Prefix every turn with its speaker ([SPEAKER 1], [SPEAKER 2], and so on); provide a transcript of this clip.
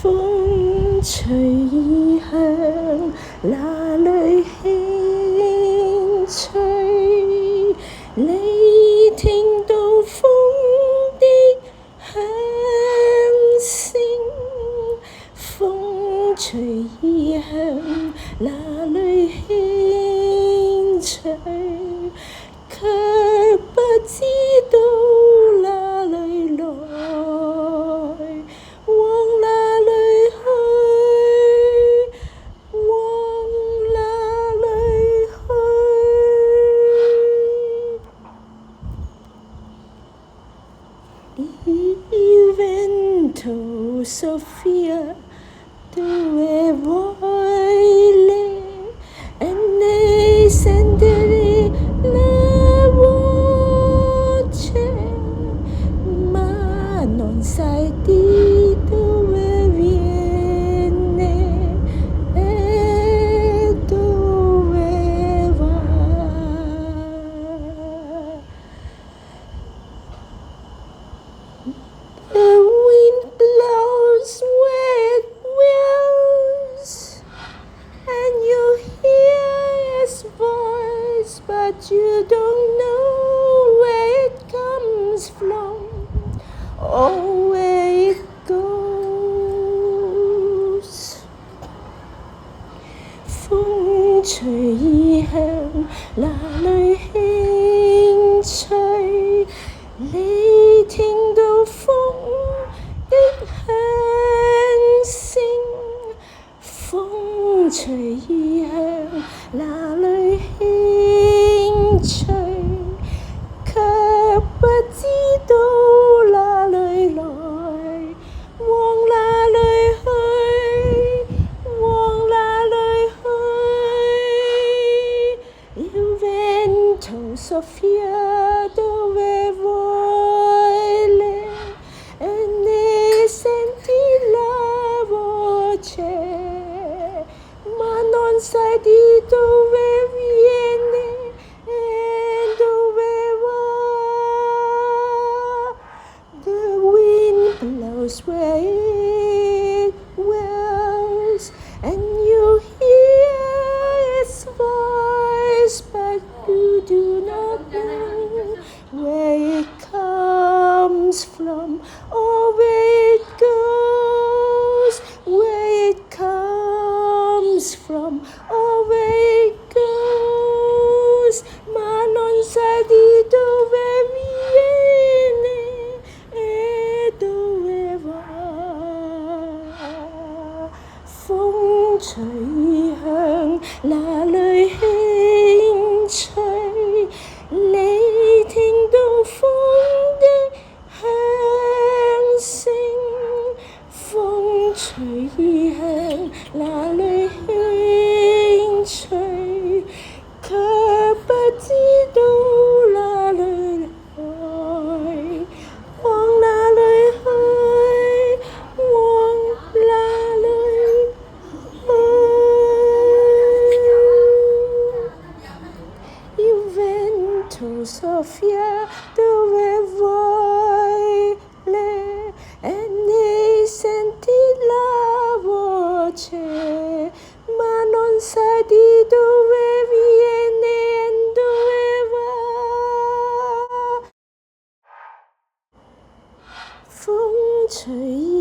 [SPEAKER 1] 風隨向哪裏輕吹，你聽到風的響聲，風隨向哪裏輕吹，卻不知道哪裏來，往哪裏去，往哪裏去。Il vento soffia dove vuoi e ne sentire la voce, ma non sai di dove viene e dove va. The wind blows where it wills, and you hear its voice, but you don't know where it comes from or where it goes. 風隨向哪裏輕吹，你聽到風的響聲，風隨向哪裏輕吹，卻不知道哪裏來，往哪裏去，往哪裏去。Il vento soffia dove vuoi e ne senti la voce, ma non sai di dove viene e dove va. The wind blows where it wills, and you hear its voice, but you do not know where it comes from or where it goes, where it comes from or where it goes, ma non sai di dove viene e dove va. 風隨向哪裏輕吹，你聽到風的響聲，風隨向哪裏輕吹，卻不知道哪裏來，往哪裏去，往哪裏去。Il vento soffia dove vuoi e ne senti la voce, ma non sai di dove viene e dove va. 風隨